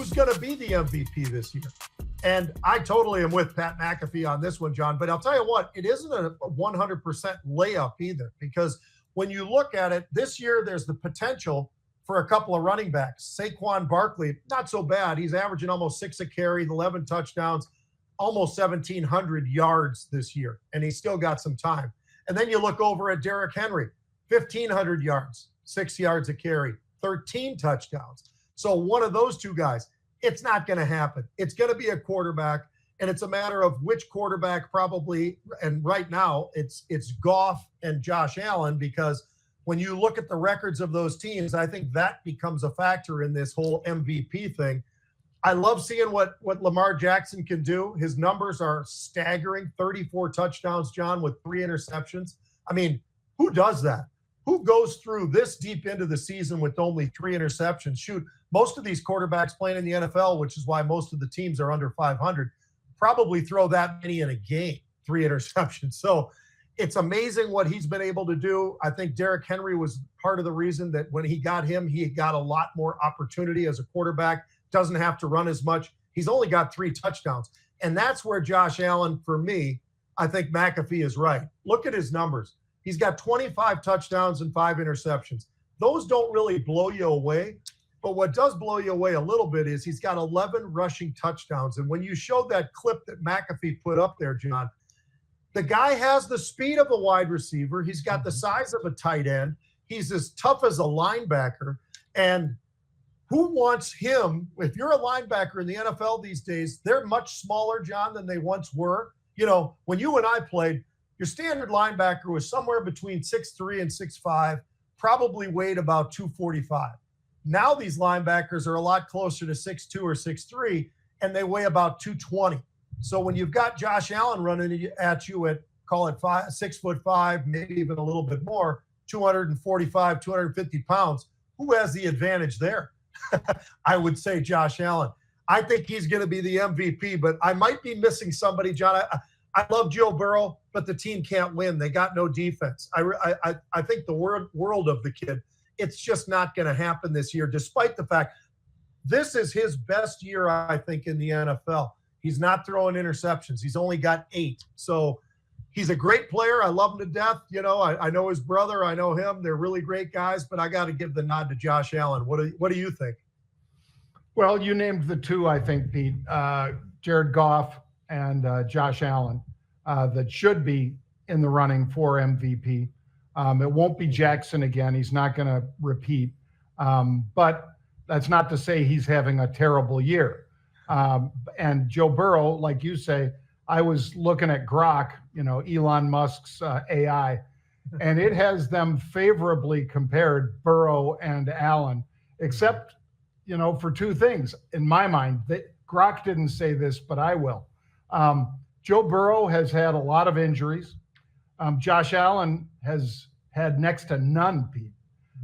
who's going to be the MVP this year? And I totally am with Pat McAfee on this one, John. But I'll tell you what, it isn't a 100% layup either, because when you look at it, this year there's the potential for a couple of running backs. Saquon Barkley, not so bad. He's averaging almost 6 a carry, 11 touchdowns, almost 1,700 yards this year, and he's still got some time. And then you look over at Derrick Henry, 1,500 yards, 6 yards a carry, 13 touchdowns. So one of those two guys, it's not going to happen. It's going to be a quarterback, and it's a matter of which quarterback probably. And right now, it's Goff and Josh Allen, because when you look at the records of those teams, I think that becomes a factor in this whole MVP thing. I love seeing what Lamar Jackson can do. His numbers are staggering, 34 touchdowns, John, with 3 interceptions. I mean, who does that? Who goes through this deep into the season with only 3 interceptions? Shoot, most of these quarterbacks playing in the NFL, which is why most of the teams are under 500, probably throw that many in a game, 3 interceptions. So it's amazing what he's been able to do. I think Derrick Henry was part of the reason that when he got him, he got a lot more opportunity as a quarterback, doesn't have to run as much. He's only got 3 touchdowns. And that's where Josh Allen, for me, I think McAfee is right. Look at his numbers. He's got 25 touchdowns and 5 interceptions. Those don't really blow you away. But what does blow you away a little bit is he's got 11 rushing touchdowns. And when you showed that clip that McAfee put up there, John, the guy has the speed of a wide receiver. He's got the size of a tight end. He's as tough as a linebacker. And who wants him? If you're a linebacker in the NFL these days, they're much smaller, John, than they once were. You know, when you and I played, your standard linebacker was somewhere between 6'3" and 6'5", probably weighed about 245. Now these linebackers are a lot closer to 6'2" or 6'3", and they weigh about 220. So when you've got Josh Allen running at you at, call it 6'5", maybe even a little bit more, 245, 250 pounds, who has the advantage there? I would say Josh Allen. I think he's going to be the MVP, but I might be missing somebody, John. I love Joe Burrow, but the team can't win. They got no defense. I think the world of the kid. It's just not going to happen this year, despite the fact this is his best year, I think, in the NFL. He's not throwing interceptions. He's only got 8. So he's a great player. I love him to death. You know, I know his brother. I know him. They're really great guys, but I got to give the nod to Josh Allen. What do you think? Well, you named the two, I think, Pete, Jared Goff and Josh Allen, that should be in the running for MVP. It won't be Jackson again. He's not going to repeat. But that's not to say he's having a terrible year. And Joe Burrow, like you say, I was looking at Grok, you know, Elon Musk's AI, and it has them favorably compared, Burrow and Allen, except, you know, for 2 things in my mind. Grok didn't say this, but I will. Joe Burrow has had a lot of injuries. Josh Allen has had next to none, Pete.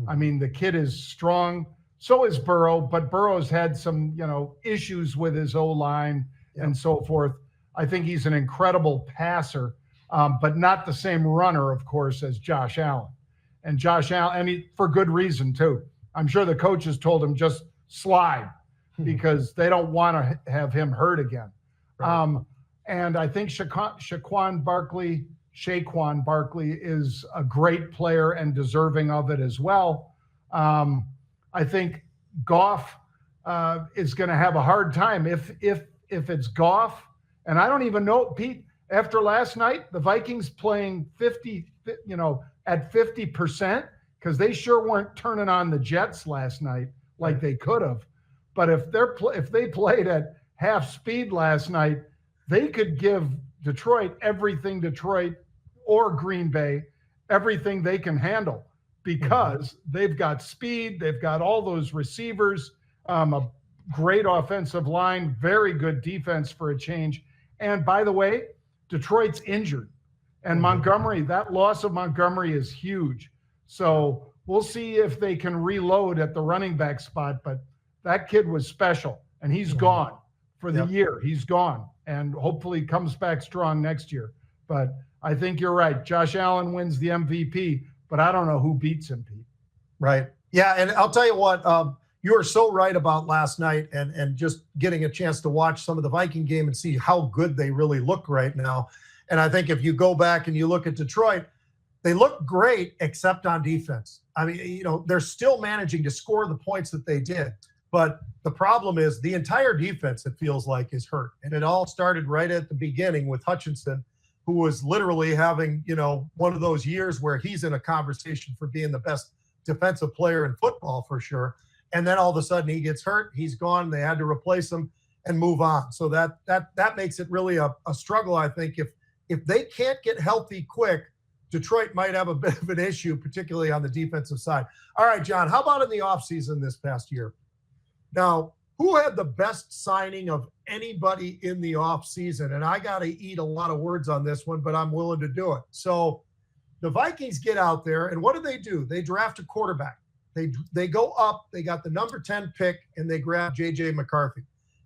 I mean, the kid is strong. So is Burrow, but Burrow's had some, you know, issues with his O-line and so forth. I think he's an incredible passer, but not the same runner, of course, as Josh Allen. And Josh Allen, and for good reason, too. I'm sure the coaches told him just slide because they don't want to have him hurt again. Right. And I think Saquon Barkley is a great player and deserving of it as well. I think Goff is going to have a hard time if it's Goff. And I don't even know, Pete, after last night, the Vikings playing 50, you know, at 50%, because they sure weren't turning on the Jets last night like they could have. But if they played at half speed last night, they could give Detroit or Green Bay everything they can handle, because they've got speed, they've got all those receivers, a great offensive line, very good defense for a change. And by the way, Detroit's injured. And Montgomery, that loss of Montgomery is huge. So we'll see if they can reload at the running back spot. But that kid was special, and he's gone for the year. He's gone, and hopefully comes back strong next year. But I think you're right. Josh Allen wins the MVP, but I don't know who beats him, Pete. Right. Yeah, and I'll tell you what, you are so right about last night and just getting a chance to watch some of the Viking game and see how good they really look right now. And I think if you go back and you look at Detroit, they look great except on defense. I mean, they're still managing to score the points that they did. But the problem is the entire defense, it feels like, is hurt. And it all started right at the beginning with Hutchinson, who was literally having, one of those years where he's in a conversation for being the best defensive player in football for sure. And then all of a sudden he gets hurt. He's gone. They had to replace him and move on. So that makes it really a struggle, I think. If they can't get healthy quick, Detroit might have a bit of an issue, particularly on the defensive side. All right, John, how about in the offseason this past year? Now, who had the best signing of anybody in the offseason? And I got to eat a lot of words on this one, but I'm willing to do it. So the Vikings get out there, and what do? They draft a quarterback. They go up, they got the number 10 pick, and they grab J.J. McCarthy.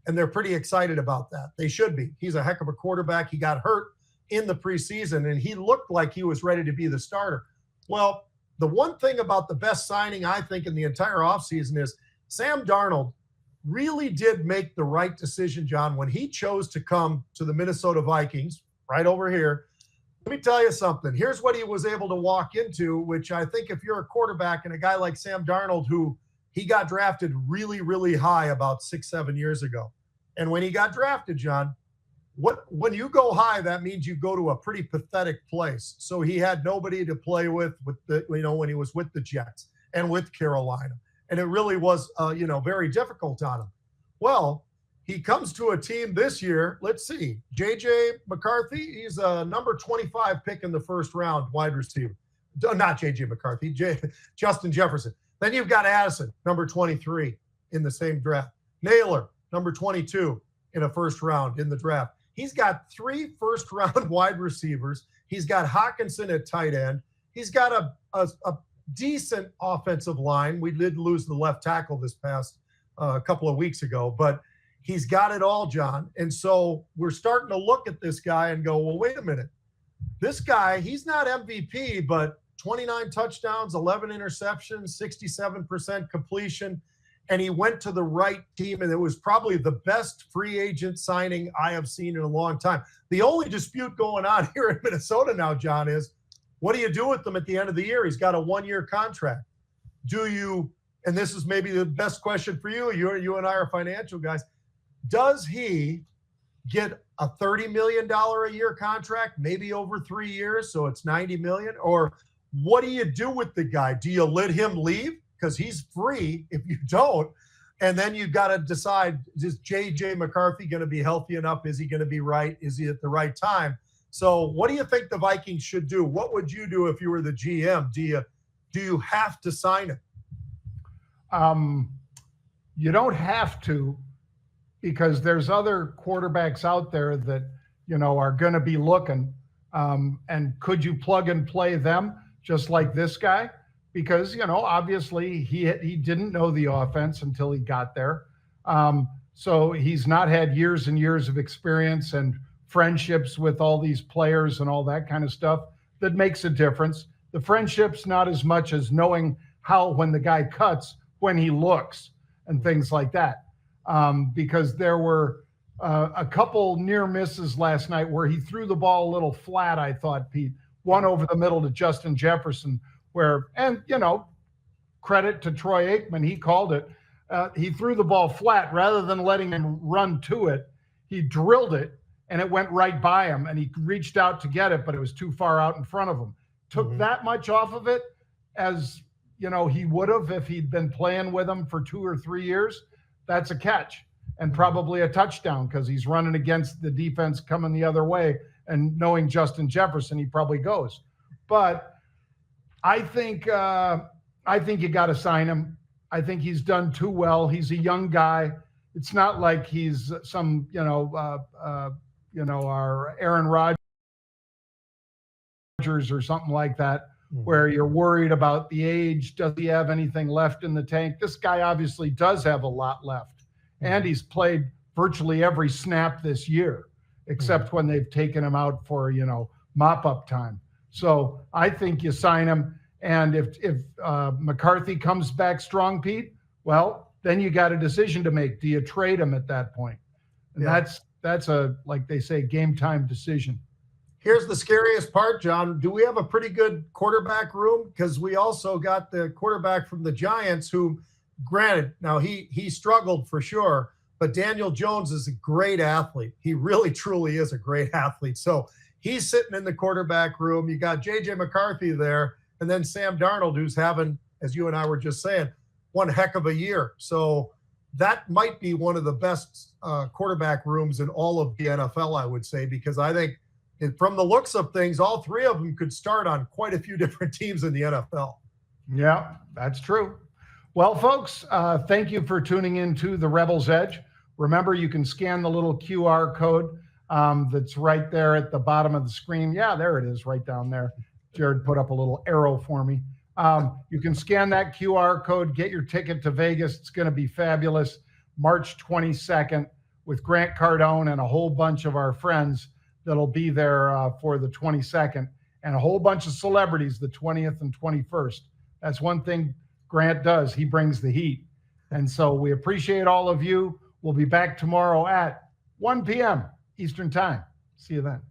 And they're pretty excited about that. They should be. He's a heck of a quarterback. He got hurt in the preseason, and he looked like he was ready to be the starter. Well, the one thing about the best signing, I think, in the entire offseason is Sam Darnold really did make the right decision, John, when he chose to come to the Minnesota Vikings, right over here. Let me tell you something. Here's what he was able to walk into, which I think if you're a quarterback and a guy like Sam Darnold, who he got drafted really, really high about 6-7 years ago. And when he got drafted, John, when you go high, that means you go to a pretty pathetic place. So he had nobody to play with when he was with the Jets and with Carolina. And it really was, very difficult on him. Well, he comes to a team this year. Let's see. J.J. McCarthy, he's a number 25 pick in the first round, wide receiver. Not J.J. McCarthy, Justin Jefferson. Then you've got Addison, number 23 in the same draft. Naylor, number 22 in a first round in the draft. He's got 3 first-round wide receivers. He's got Hawkinson at tight end. He's got a decent offensive line. We did lose the left tackle this past couple of weeks ago, but he's got it all, John. And so we're starting to look at this guy and go, well, wait a minute. This guy, he's not MVP, but 29 touchdowns, 11 interceptions, 67% completion. And he went to the right team, and it was probably the best free agent signing I have seen in a long time. The only dispute going on here in Minnesota now, John, is what do you do with him at the end of the year? He's got a 1-year contract. Do you, and this is maybe the best question for you, you and I are financial guys, does he get a $30 million a year contract, maybe over 3 years, so it's $90 million? Or what do you do with the guy? Do you let him leave? Because he's free if you don't. And then you've got to decide, is J.J. McCarthy going to be healthy enough? Is he going to be right? Is he at the right time? So what do you think the Vikings should do? What would you do if you were the GM? Do you have to sign him? You don't have to, because there's other quarterbacks out there that, are going to be looking. And could you plug and play them just like this guy? Because, obviously he didn't know the offense until he got there. So he's not had years and years of experience and friendships with all these players and all that kind of stuff. That makes a difference. The friendships, not as much as knowing how, when the guy cuts, when he looks and things like that. Because there were a couple near misses last night where he threw the ball a little flat, I thought, Pete. One over the middle to Justin Jefferson, credit to Troy Aikman, he called it. He threw the ball flat rather than letting him run to it. He drilled it, and it went right by him, and he reached out to get it, but it was too far out in front of him. Took that much off of it as, he would have if he'd been playing with him for 2 or 3 years. That's a catch and probably a touchdown because he's running against the defense coming the other way, and knowing Justin Jefferson, he probably goes. But I think you got to sign him. I think he's done too well. He's a young guy. It's not like he's some, our Aaron Rodgers or something like that, where you're worried about the age. Does he have anything left in the tank? This guy obviously does have a lot left, and he's played virtually every snap this year, except when they've taken him out for, mop-up time. So I think you sign him. And if McCarthy comes back strong, Pete, well, then you got a decision to make. Do you trade him at that point? And that's a, like they say, game time decision. Here's the scariest part, John. Do we have a pretty good quarterback room? Because we also got the quarterback from the Giants who, granted, now he struggled for sure, but Daniel Jones is a great athlete. He really, truly is a great athlete. So he's sitting in the quarterback room. You got J.J. McCarthy there, and then Sam Darnold, who's having, as you and I were just saying, one heck of a year. So that might be one of the best quarterback rooms in all of the NFL, I would say, because I think from the looks of things, all three of them could start on quite a few different teams in the NFL. Yeah, that's true. Well, folks, thank you for tuning in to the Rebel's Edge. Remember, you can scan the little QR code that's right there at the bottom of the screen. Yeah, there it is, right down there. Jared put up a little arrow for me. You can scan that QR code, get your ticket to Vegas. It's going to be fabulous. March 22nd with Grant Cardone and a whole bunch of our friends that'll be there for the 22nd, and a whole bunch of celebrities the 20th and 21st. That's one thing Grant does. He brings the heat. And so we appreciate all of you. We'll be back tomorrow at 1 p.m. Eastern Time. See you then.